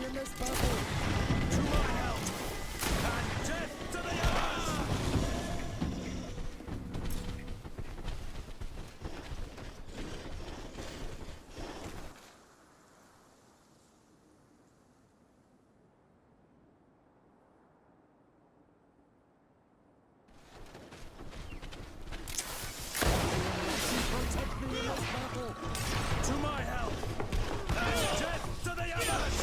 me in this battle. To my help! And death to the others! Protect me in this battle. To my help! And death to the others!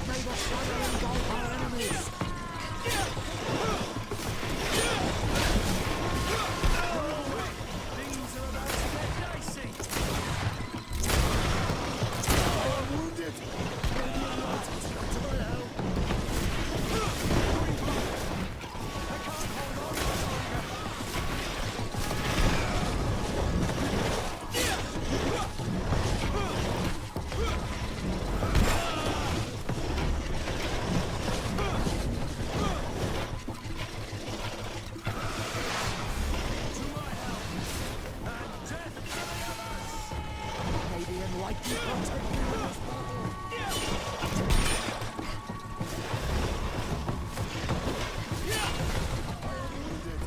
May the shadow engulf our enemies. Things are about to get dicey! I am wounded. Radiant light has come to my help. I can't hold on much longer! To my help! And death to the others! May the enlightened protect me in this battle. I am wounded.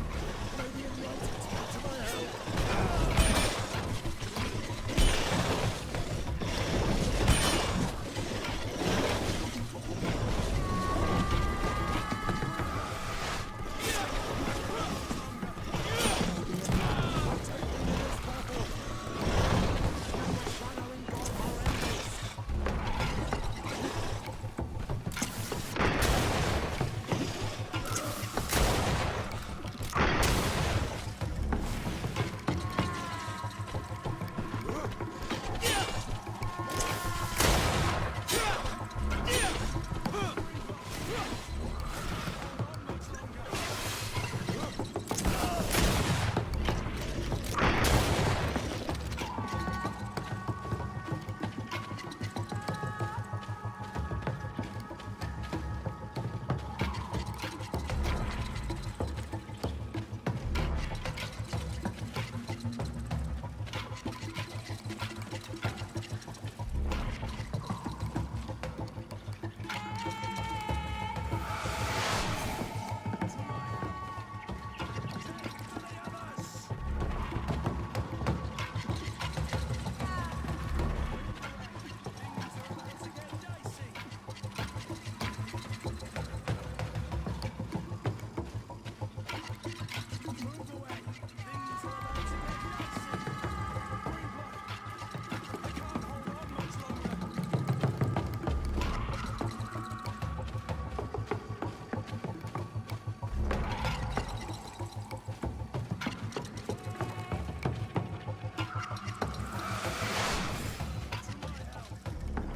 Radiant light has come to my help.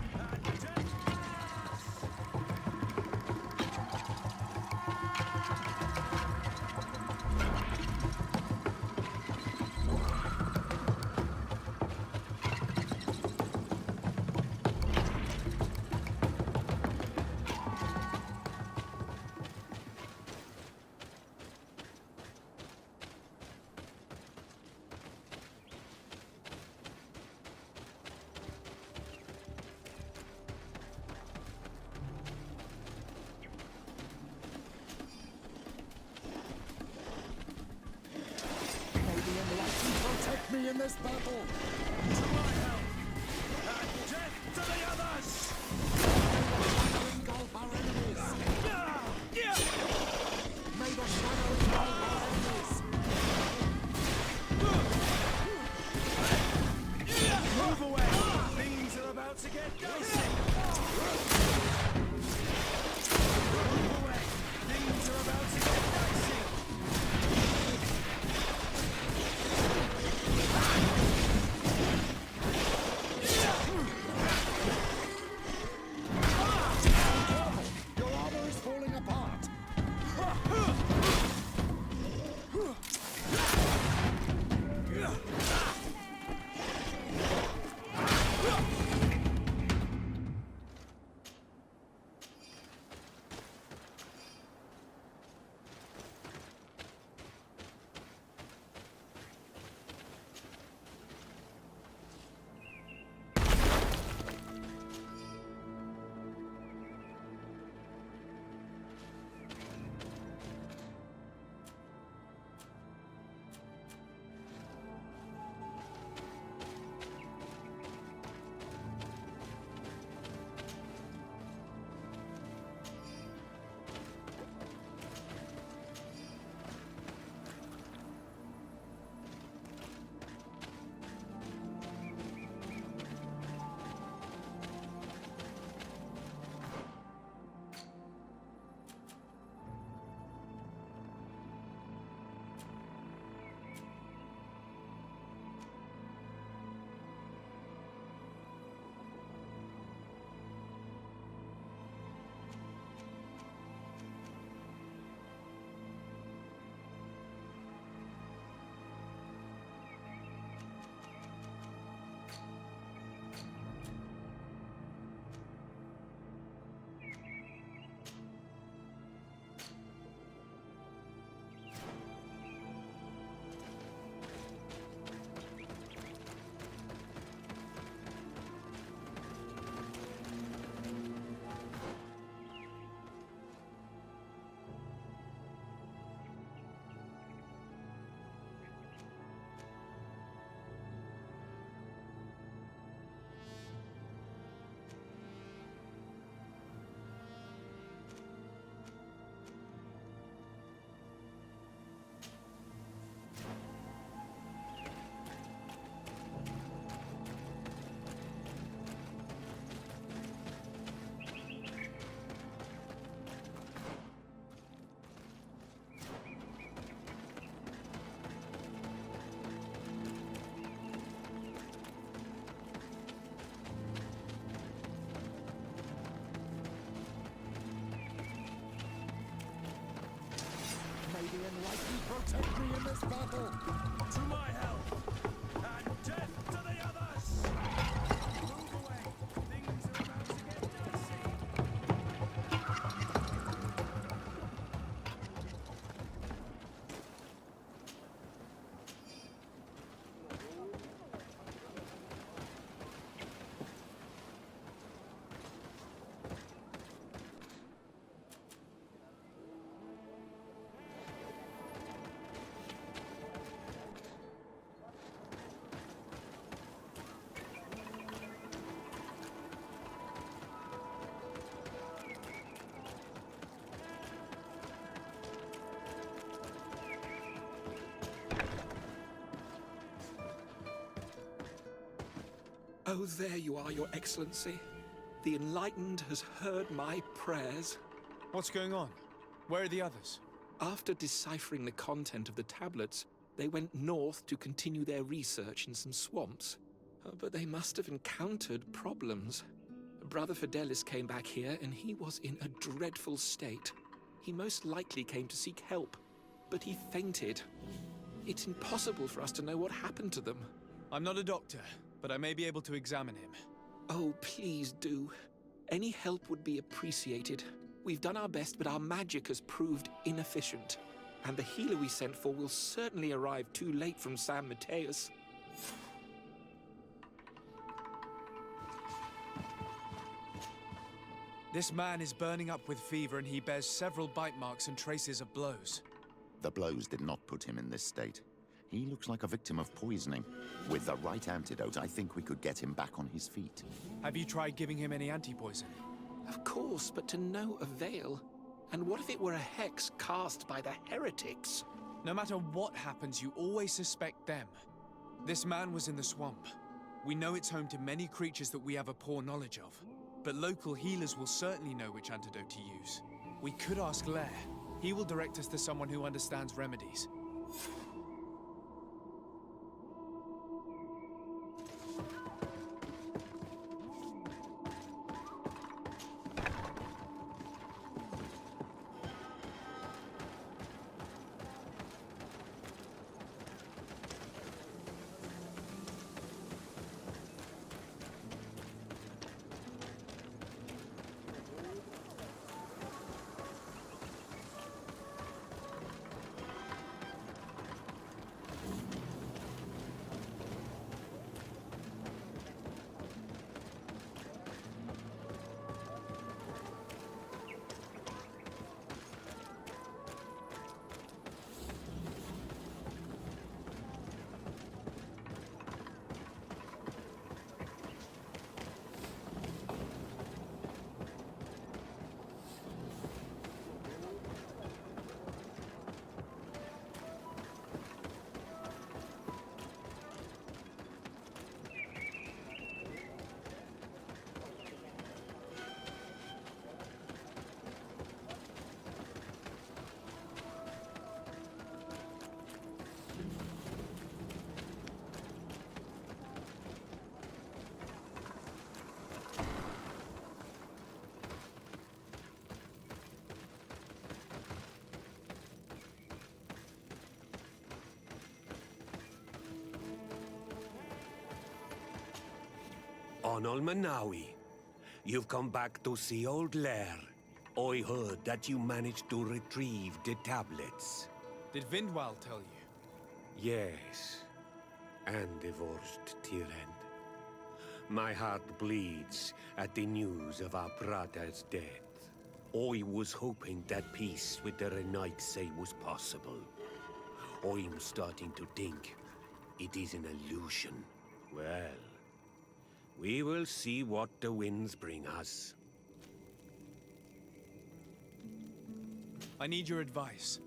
Protect me in this battle. May the shadow engulf our enemies. Protect me in this battle. To my help! And death to the others! Shadow engulf our enemies. May the shadow engulf our enemies. Move away! Things are about to get dicey! Move away! Things are about to get dicey! can likely protect me in this battle. To my help! And death to the others! Move away! Things are about to get dicey! Oh, there you are, Your Excellency. The Enlightened has heard my prayers. What's going on? Where are the others? After deciphering the content of the tablets, they went north to continue their research in some swamps. But they must have encountered problems. Brother Fidelis came back here and he was in a dreadful state. He most likely came to seek help, but he fainted. It's impossible for us to know what happened to them. I'm not a doctor, but I may be able to examine him. Oh, please do. Any help would be appreciated. We've done our best, but our magic has proved inefficient. And the healer we sent for will certainly arrive too late from San Mateus. This man is burning up with fever and he bears several bite marks and traces of blows. The blows did not put him in this state. He looks like a victim of poisoning. With the right antidote, I think we could get him back on his feet. Have you tried giving him any anti-poison? Of course, but to no avail. And what if it were a hex cast by the heretics? No matter what happens, you always suspect them. This man was in the swamp. We know it's home to many creatures that we have a poor knowledge of. But local healers will certainly know which antidote to use. We could ask Lair. He will direct us to someone who understands remedies. Onol Manawi, you've come back to see old Lair. I heard that you managed to retrieve the tablets. Did Vindwal tell you? Yes, and divorced Tyrant. My heart bleeds at the news of our brother's death. I was hoping that peace with the Renaigse was possible. I'm starting to think it is an illusion. Well, we will see what the winds bring us. I need your advice.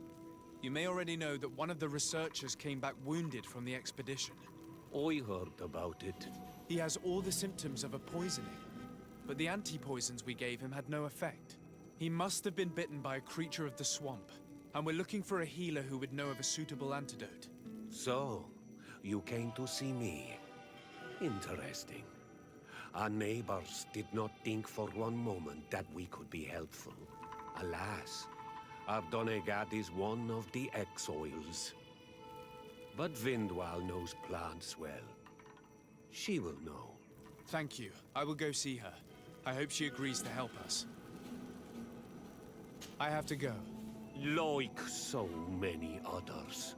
You may already know that one of the researchers came back wounded from the expedition. I heard about it. He has all the symptoms of a poisoning, but the anti-poisons we gave him had no effect. He must have been bitten by a creature of the swamp, and we're looking for a healer who would know of a suitable antidote. So, you came to see me. Interesting. Our neighbors did not think for one moment that we could be helpful. Alas, Ardonegad is one of the exiles. But Vindwal knows plants well. She will know. Thank you. I will go see her. I hope she agrees to help us. I have to go. Like so many others.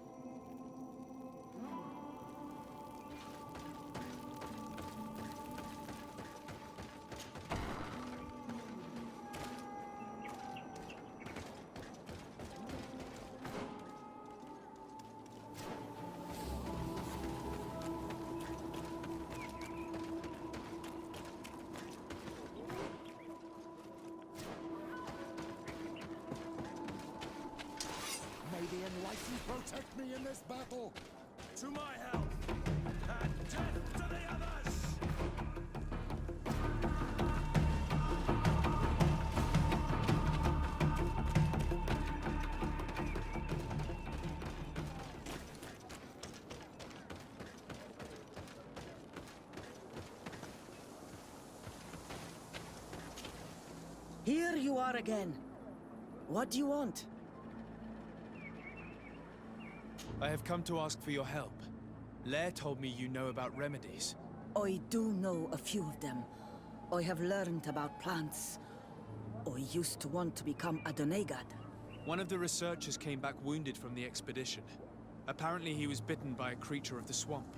May the Enlightened protect me in this battle! To my help! And death to the others! Here you are again. What do you want? I have come to ask for your help. Lair told me you know about remedies. I do know a few of them. I have learned about plants. I used to want to become a Donegad. One of the researchers came back wounded from the expedition. Apparently he was bitten by a creature of the swamp.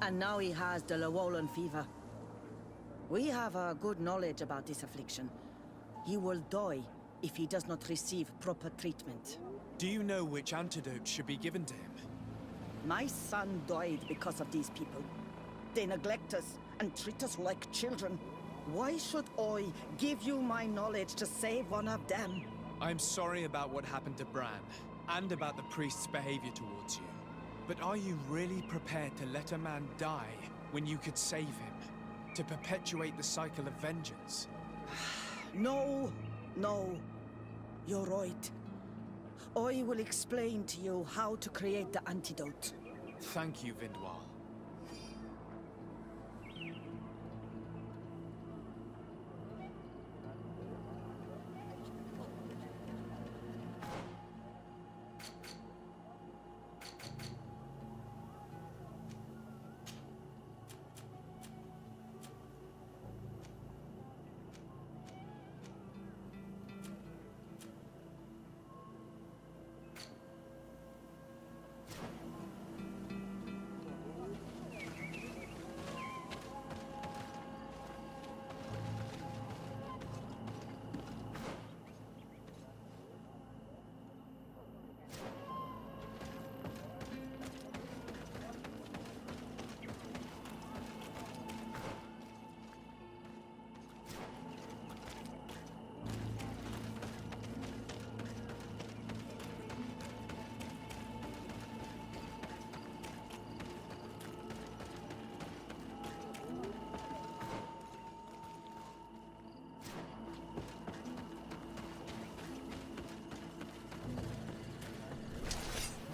And now he has the Llewellyn fever. We have a good knowledge about this affliction. He will die if he does not receive proper treatment. Do you know which antidote should be given to him? My son died because of these people. They neglect us and treat us like children. Why should I give you my knowledge to save one of them? I'm sorry about what happened to Bran, and about the priest's behavior towards you. But are you really prepared to let a man die when you could save him? To perpetuate the cycle of vengeance? No, no. You're right. I will explain to you how to create the antidote. Thank you, Vindwal.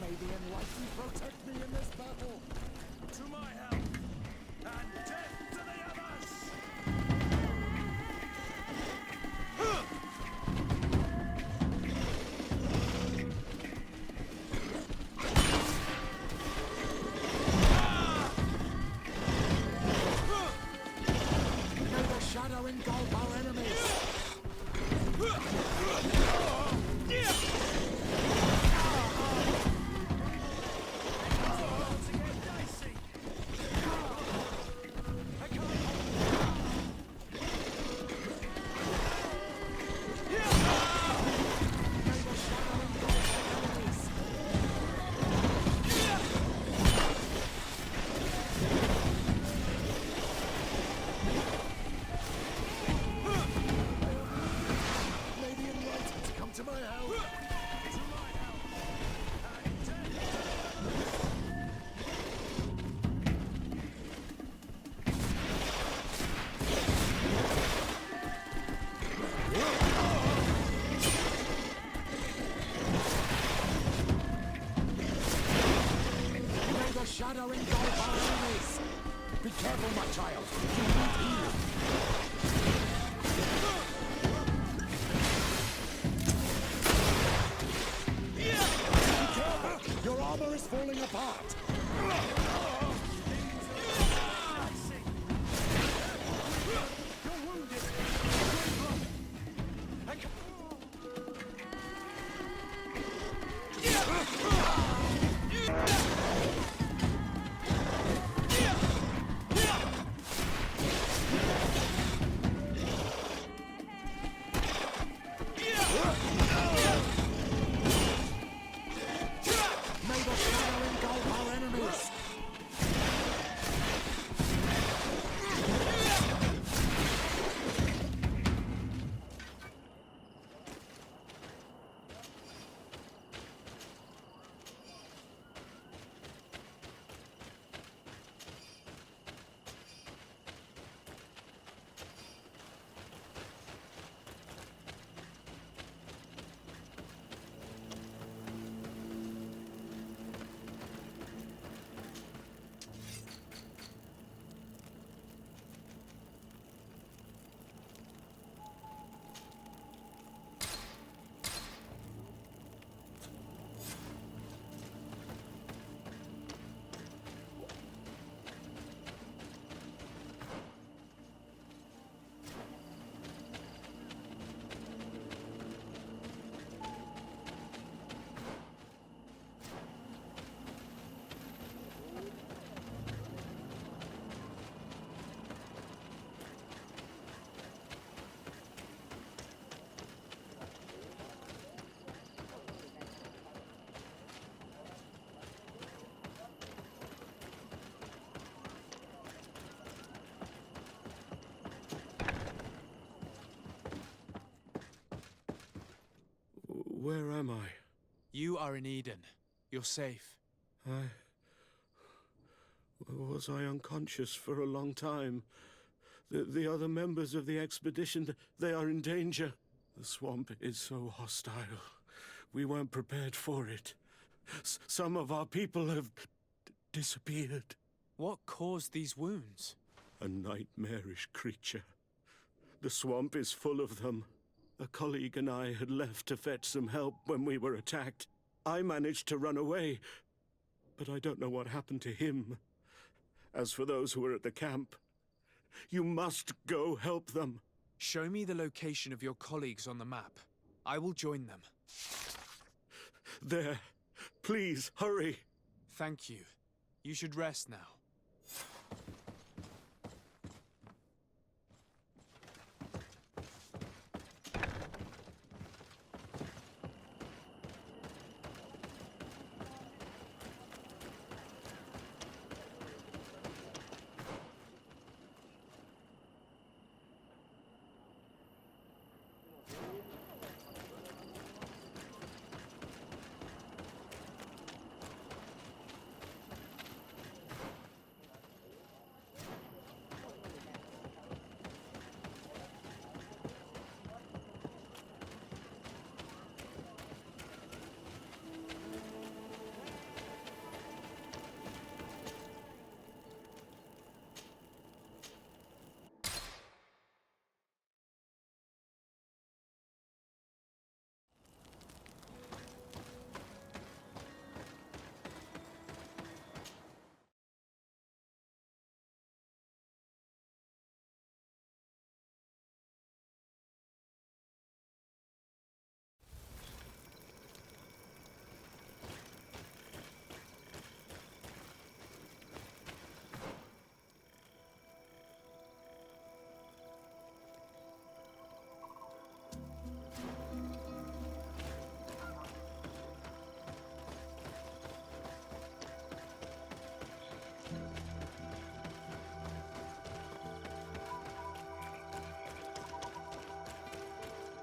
May the Enlightened protect me in this battle! To my help! And death to the others! May the shadow engulf our enemies! Shadow engulf our enemies! Be careful, my child! You need healing! is falling apart. You're wounded. May the shadow engulf our enemies. Where am I? You are in Eden. You're safe. Was I unconscious for a long time? The other members of the expedition, they are in danger. The swamp is so hostile. We weren't prepared for it. Some of our people have disappeared. What caused these wounds? A nightmarish creature. The swamp is full of them. A colleague and I had left to fetch some help when we were attacked. I managed to run away, but I don't know what happened to him. As for those who are at the camp, you must go help them. Show me the location of your colleagues on the map. I will join them. There. Please, hurry. Thank you. You should rest now.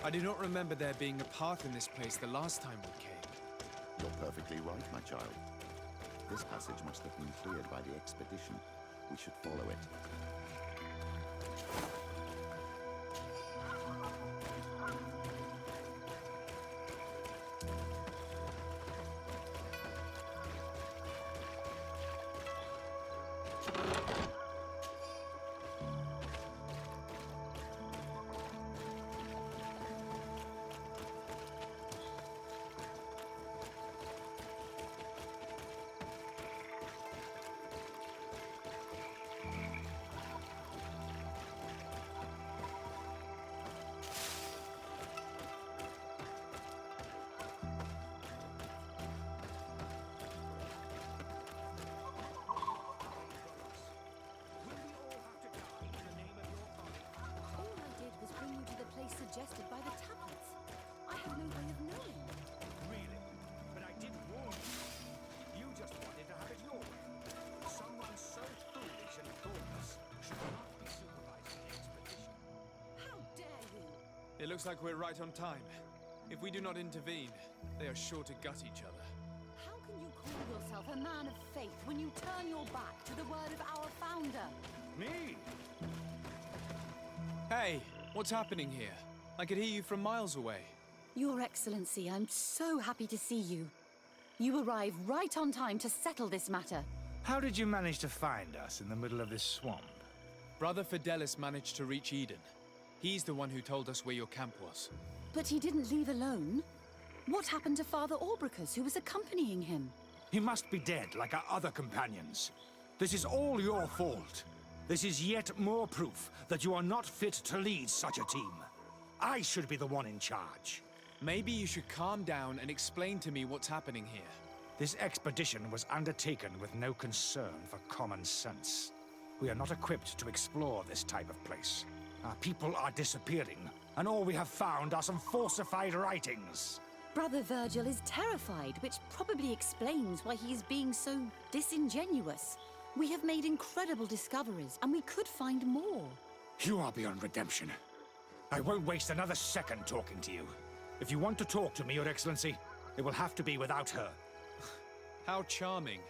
I do not remember there being a path in this place the last time we came. You're perfectly right, my child. This passage must have been cleared by the expedition. We should follow it. place suggested by the tablets. I have no way of knowing. Really? But I did warn you. You just wanted to have it your way. Someone so foolish and thoughtless should not be supervising the expedition. How dare you? It looks like we're right on time. If we do not intervene, they are sure to gut each other. How can you call yourself a man of faith when you turn your back to the word of our founder? Me? Hey, what's happening here? I could hear you from miles away. Your Excellency, I'm so happy to see you. You arrive right on time to settle this matter. How did you manage to find us in the middle of this swamp? Brother Fidelis managed to reach Eden. He's the one who told us where your camp was. But he didn't leave alone. What happened to Father Albricus, who was accompanying him? He must be dead, like our other companions. This is all your fault. This is yet more proof that you are not fit to lead such a team. I should be the one in charge. Maybe you should calm down and explain to me what's happening here. This expedition was undertaken with no concern for common sense. We are not equipped to explore this type of place. Our people are disappearing, and all we have found are some falsified writings. Brother Virgil is terrified, which probably explains why he is being so disingenuous. We have made incredible discoveries, and we could find more. You are beyond redemption. I won't waste another second talking to you. If you want to talk to me, Your Excellency, it will have to be without her. How charming.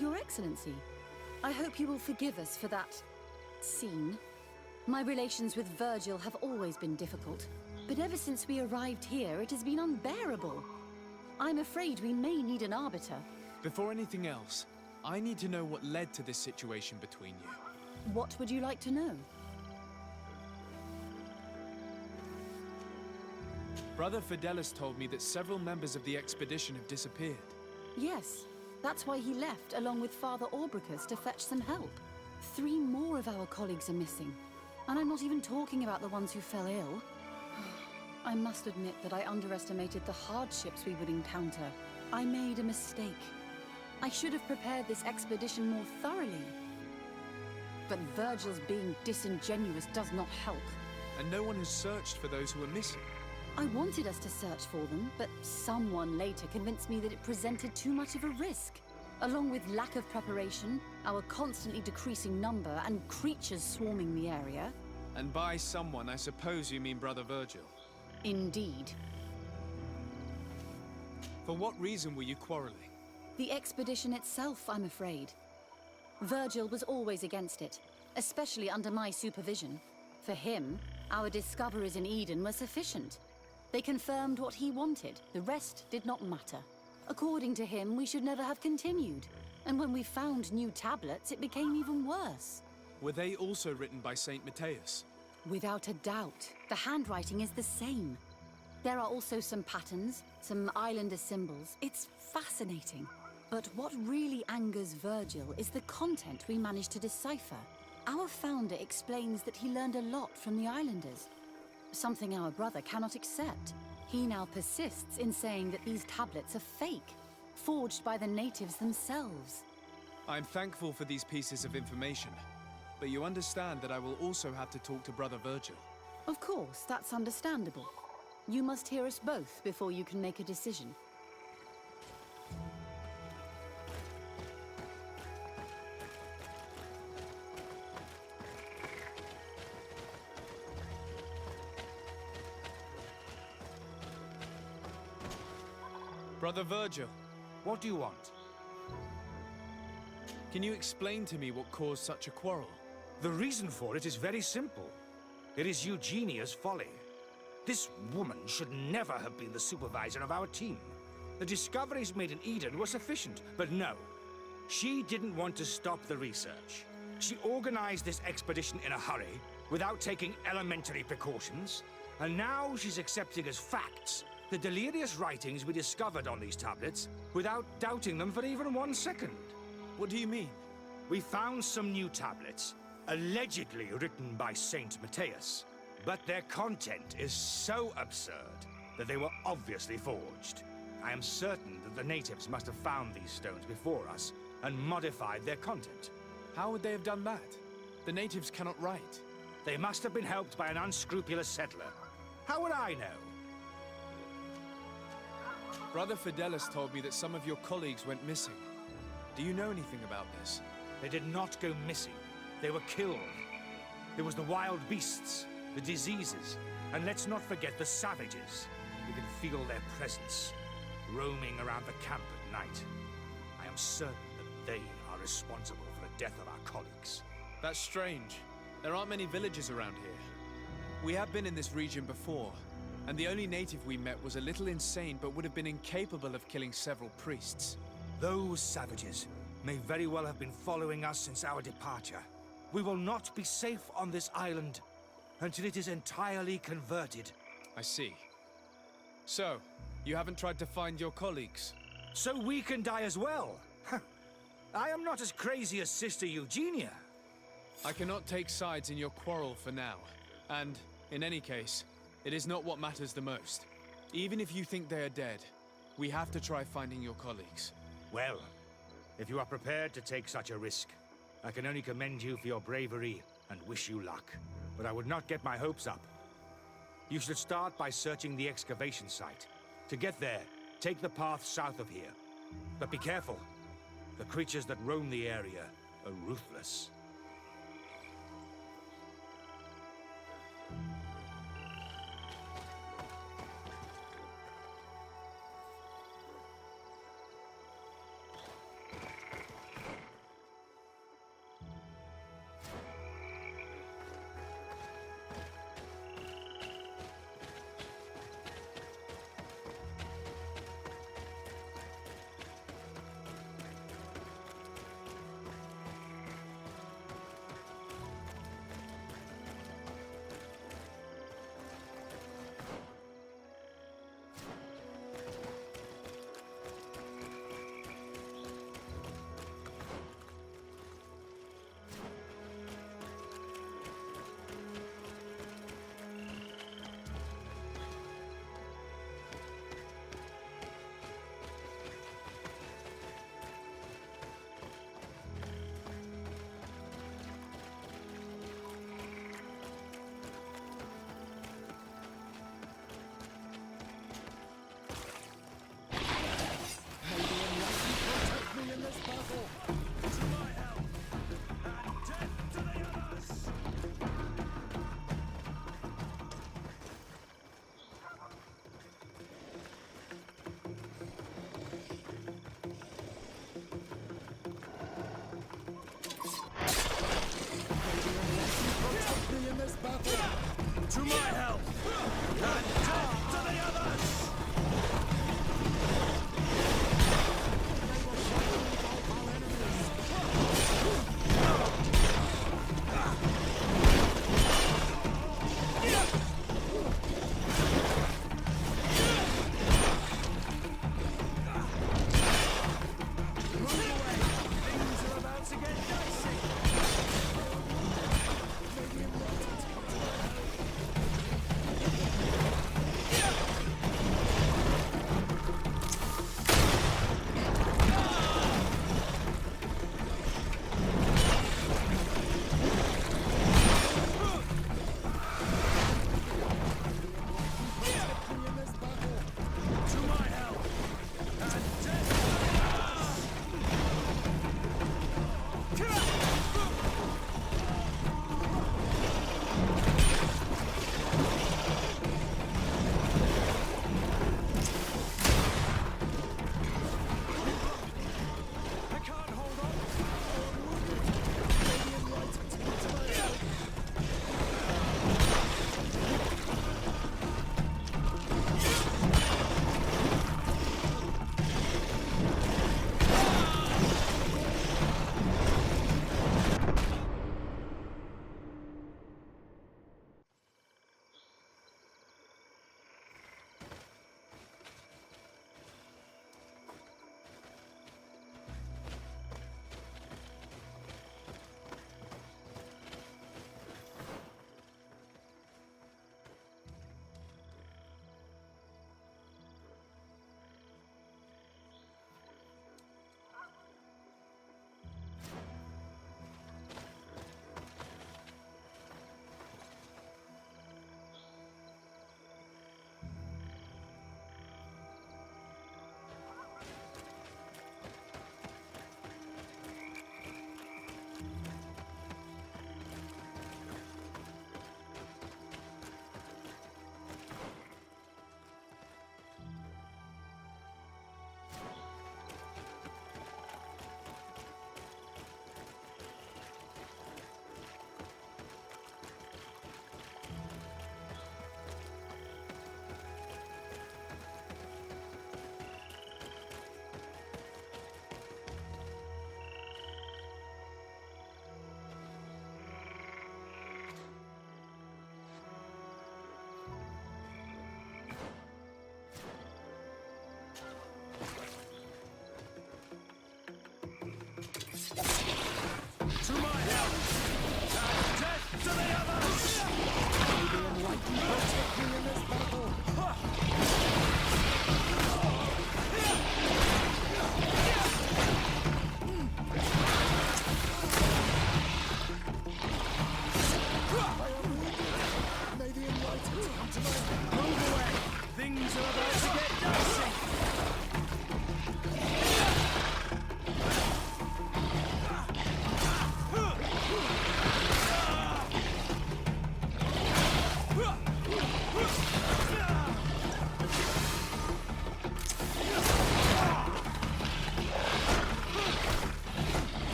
Your Excellency, I hope you will forgive us for that scene. My relations with Virgil have always been difficult, but ever since we arrived here, it has been unbearable. I'm afraid we may need an arbiter. Before anything else, I need to know what led to this situation between you. What would you like to know? Brother Fidelis told me that several members of the expedition have disappeared. Yes, that's why he left along with Father Orbricus to fetch some help. 3 more of our colleagues are missing, and I'm not even talking about the ones who fell ill. I must admit that I underestimated the hardships we would encounter. I made a mistake. I should have prepared this expedition more thoroughly. But Virgil's being disingenuous does not help. And no one has searched for those who are missing. I wanted us to search for them, but someone later convinced me that it presented too much of a risk. Along with lack of preparation, our constantly decreasing number, and creatures swarming the area. And by someone, I suppose you mean Brother Virgil. Indeed. For what reason were you quarreling? The expedition itself, I'm afraid. Virgil was always against it, especially under my supervision. For him, our discoveries in Eden were sufficient. They confirmed what he wanted. The rest did not matter. According to him, we should never have continued. And when we found new tablets, it became even worse. Were they also written by Saint Matthias? Without a doubt. The handwriting is the same. There are also some patterns, some islander symbols. It's fascinating. But what really angers Virgil is the content we managed to decipher. Our founder explains that he learned a lot from the islanders. Something our brother cannot accept. He now persists in saying that these tablets are fake, forged by the natives themselves. I'm thankful for these pieces of information, but you understand that I will also have to talk to Brother Virgil. Of course, that's understandable. You must hear us both before you can make a decision. Brother Virgil, What do you want? can you explain to me what caused such a quarrel? The reason for it is very simple. It is Eugenia's folly. This woman should never have been the supervisor of our team. The discoveries made in Eden were sufficient, but no. She didn't want to stop the research. She organized this expedition in a hurry, without taking elementary precautions, and now she's accepting as facts the delirious writings we discovered on these tablets, without doubting them for even 1 second. What do you mean? We found some new tablets, allegedly written by Saint Matthias, but their content is so absurd that they were obviously forged. I am certain that the natives must have found these stones before us and modified their content. How would they have done that? The natives cannot write. They must have been helped by an unscrupulous settler. How would I know? Brother Fidelis told me that some of your colleagues went missing. Do you know anything about this? They did not go missing. They were killed. There was the wild beasts, the diseases, and let's not forget the savages. You can feel their presence, roaming around the camp at night. I am certain that they are responsible for the death of our colleagues. That's strange. There aren't many villages around here. We have been in this region before, and the only native we met was a little insane but would have been incapable of killing several priests. Those savages may very well have been following us since our departure. We will not be safe on this island until it is entirely converted. I see. So, you haven't tried to find your colleagues? So we can die as well. I am not as crazy as Sister Eugenia. I cannot take sides in your quarrel for now. And, in any case, it is not what matters the most. Even if you think they are dead, we have to try finding your colleagues. Well, if you are prepared to take such a risk, I can only commend you for your bravery and wish you luck. But I would not get my hopes up. You should start by searching the excavation site. To get there, take the path south of here. But be careful. The creatures that roam the area are ruthless.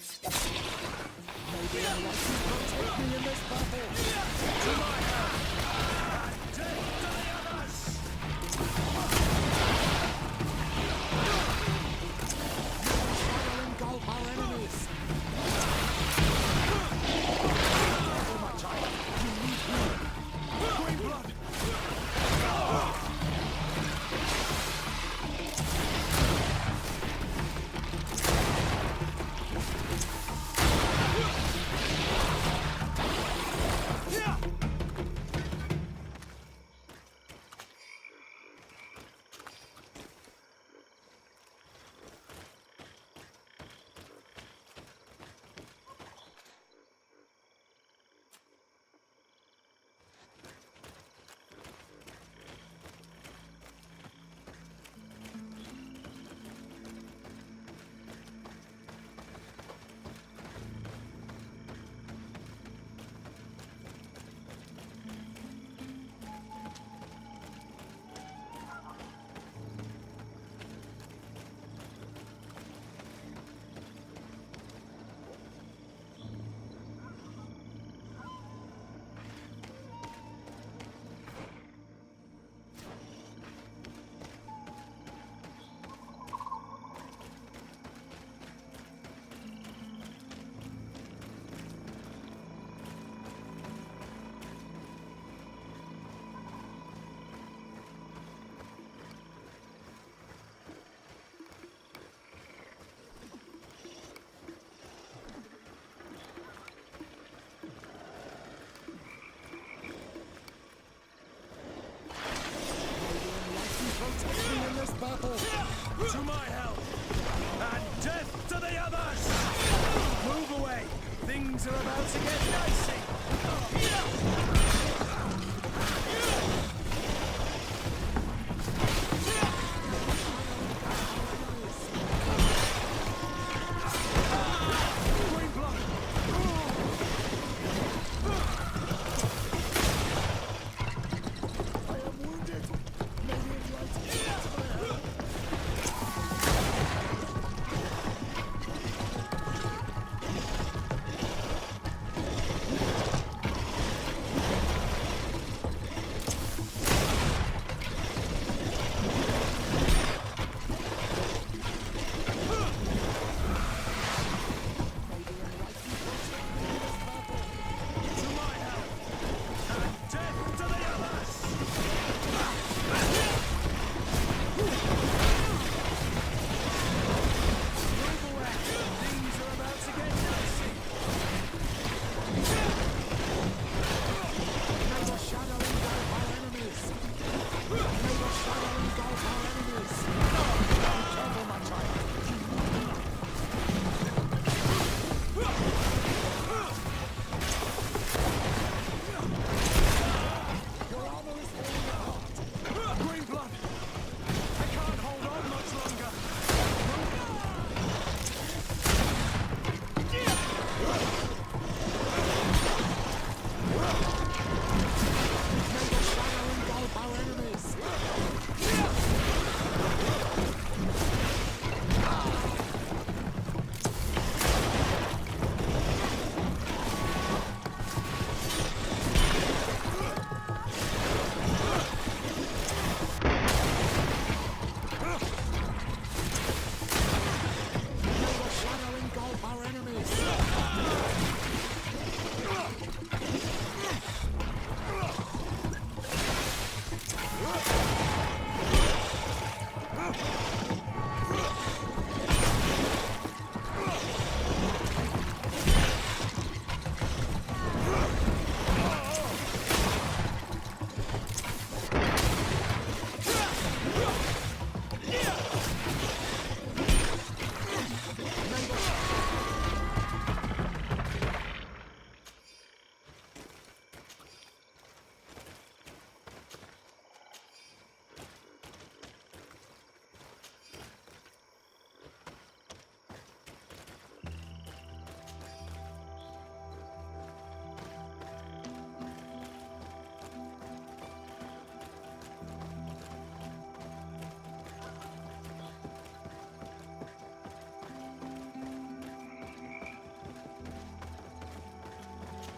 Maybe unless you protect me in this battle. To my help! And death to the others! Shadow engulf our enemies! Careful, my child. You need healing. Green blood! Protect me in this battle! To my help! And death to the others! Move away! Things are about to get dicey! Green blood! I am wounded! Maybe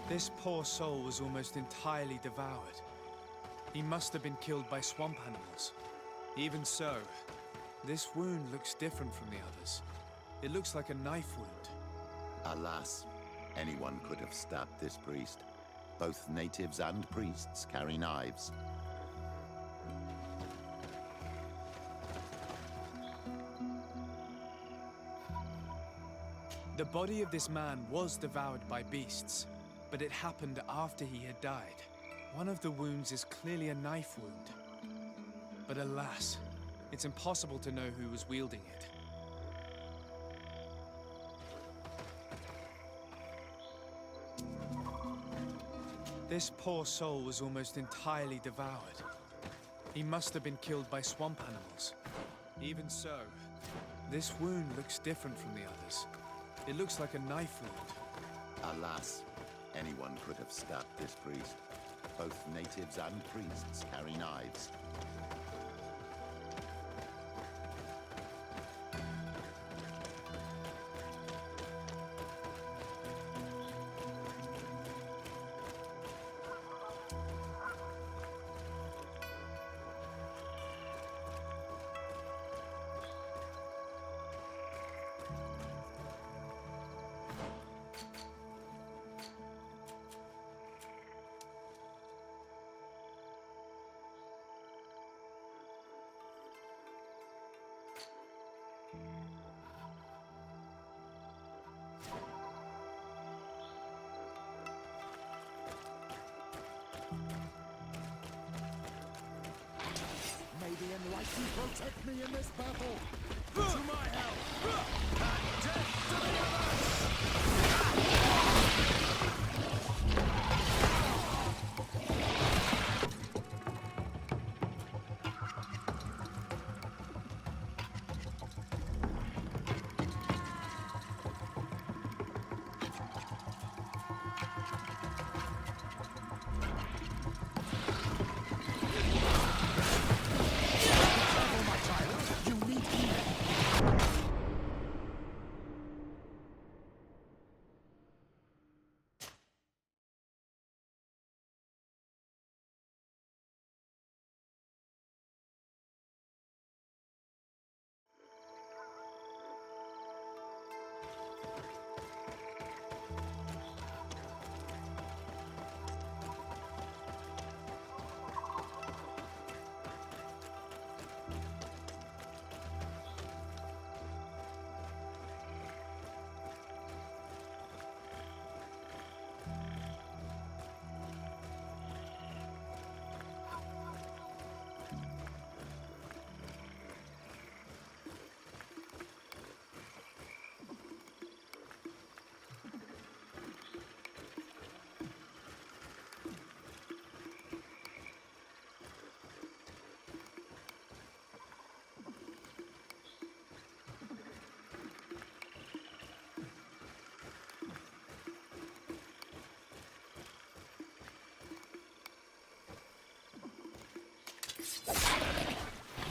This poor soul was almost entirely devoured. He must have been killed by swamp animals. Even so, this wound looks different from the others. It looks like a knife wound. Alas, anyone could have stabbed this priest. Both natives and priests carry knives. The body of this man was devoured by beasts, but it happened after he had died. One of the wounds is clearly a knife wound. But alas, it's impossible to know who was wielding it. This poor soul was almost entirely devoured. He must have been killed by swamp animals. Even so, this wound looks different from the others. It looks like a knife wound. Alas, anyone could have stabbed this priest. Both natives and priests carry knives. May the Enlightened protect me in this battle! To my help! And death to the others!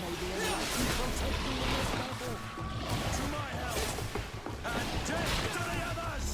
May the Enlightened protect me in this battle! To my help! And death to the others!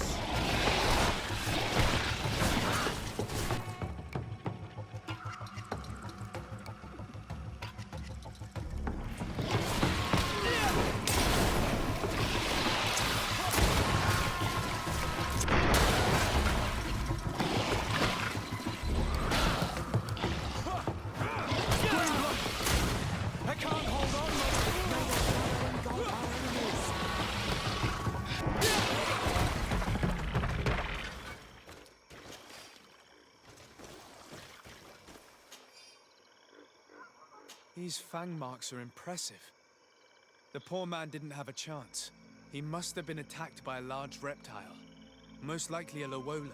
These fang marks are impressive. The poor man didn't have a chance. He must have been attacked by a large reptile, most likely a Llewellyn.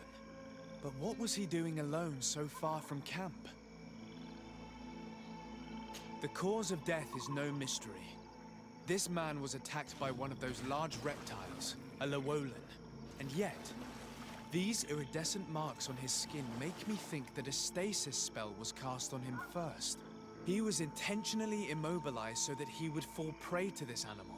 But what was he doing alone so far from camp? The cause of death is no mystery. This man was attacked by one of those large reptiles, a Llewellyn. And yet, these iridescent marks on his skin make me think that a stasis spell was cast on him first. He was intentionally immobilized so that he would fall prey to this animal.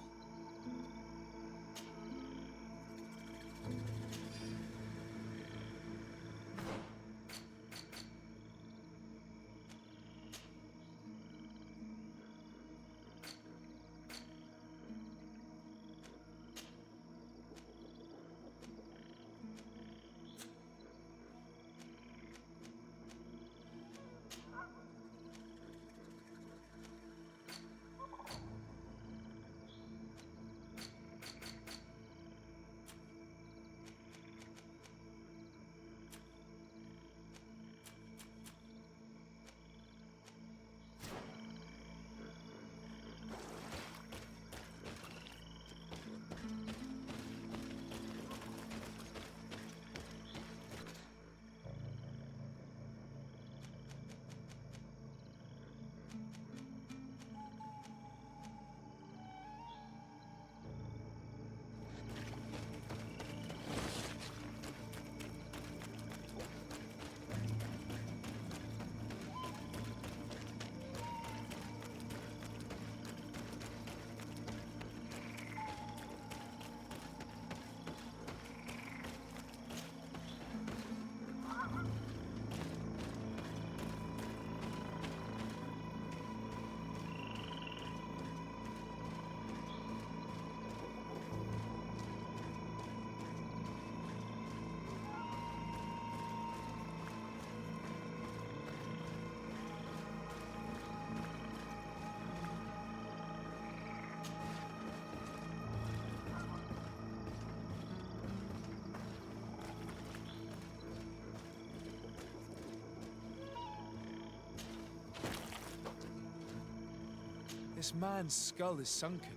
This man's skull is sunken,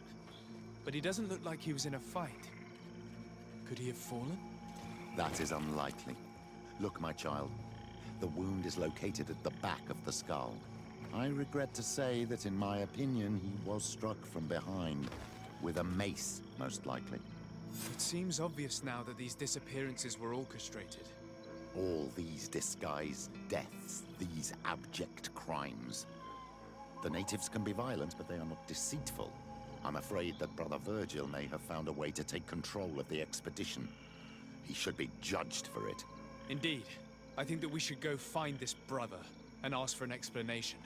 but he doesn't look like he was in a fight. Could he have fallen? That is unlikely. Look, my child. The wound is located at the back of the skull. I regret to say that, in my opinion, he was struck from behind. With a mace, most likely. It seems obvious now that these disappearances were orchestrated. All these disguised deaths, these abject crimes. The natives can be violent, but they are not deceitful. I'm afraid that Brother Virgil may have found a way to take control of the expedition. He should be judged for it. Indeed. I think that we should go find this brother and ask for an explanation.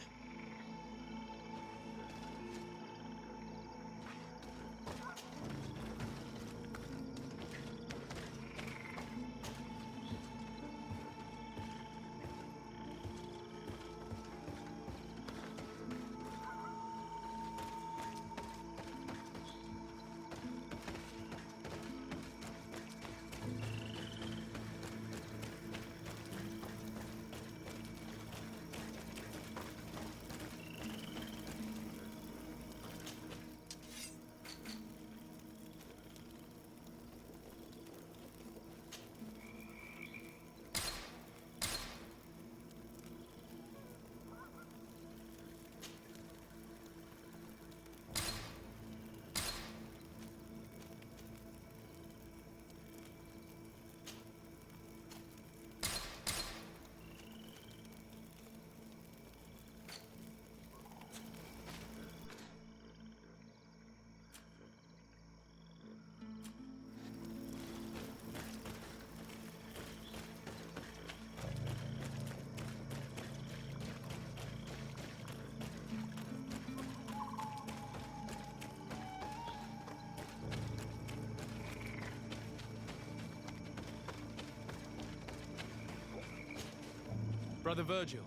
Brother Virgil.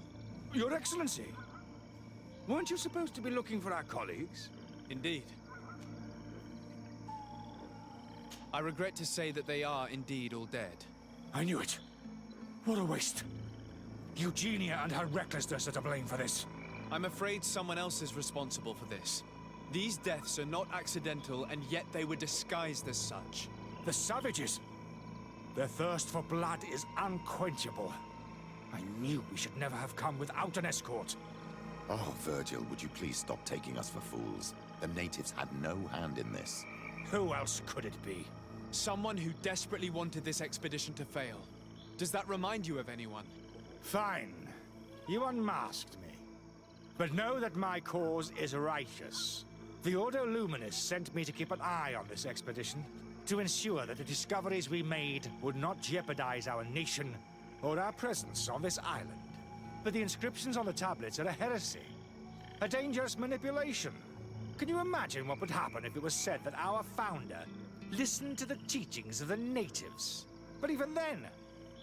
Your Excellency! Weren't you supposed to be looking for our colleagues? Indeed. I regret to say that they are indeed all dead. I knew it. What a waste. Eugenia and her recklessness are to blame for this. I'm afraid someone else is responsible for this. These deaths are not accidental, and yet they were disguised as such. The savages! Their thirst for blood is unquenchable. I knew we should never have come without an escort. Oh, Virgil, would you please stop taking us for fools? The natives had no hand in this. Who else could it be? Someone who desperately wanted this expedition to fail. Does that remind you of anyone? Fine. You unmasked me. But know that my cause is righteous. The Ordo Luminis sent me to keep an eye on this expedition, to ensure that the discoveries we made would not jeopardize our nation or our presence on this island. But the inscriptions on the tablets are a heresy, a dangerous manipulation. Can you imagine what would happen if it was said that our founder listened to the teachings of the natives? But even then,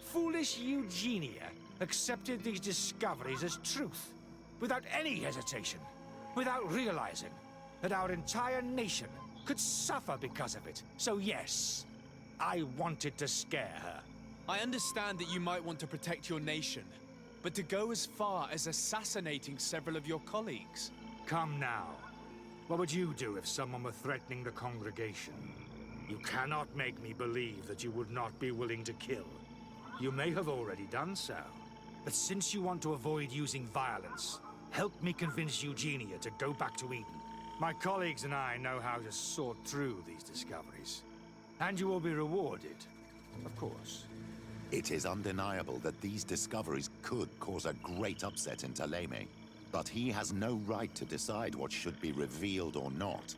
foolish Eugenia accepted these discoveries as truth, without any hesitation, without realizing that our entire nation could suffer because of it. So yes, I wanted to scare her. I understand that you might want to protect your nation, but to go as far as assassinating several of your colleagues... Come now. What would you do if someone were threatening the congregation? You cannot make me believe that you would not be willing to kill. You may have already done so. But since you want to avoid using violence, help me convince Eugenia to go back to Eden. My colleagues and I know how to sort through these discoveries. And you will be rewarded, of course. It is undeniable that these discoveries could cause a great upset in Taleme. But he has no right to decide what should be revealed or not.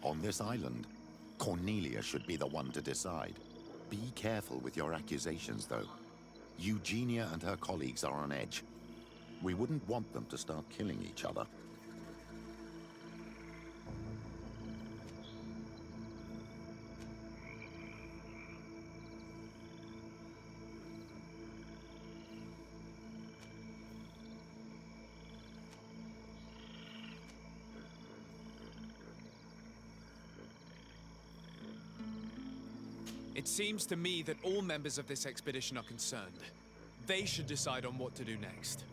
On this island, Cornelia should be the one to decide. Be careful with your accusations, though. Eugenia and her colleagues are on edge. We wouldn't want them to start killing each other. It seems to me that all members of this expedition are concerned. They should decide on what to do next.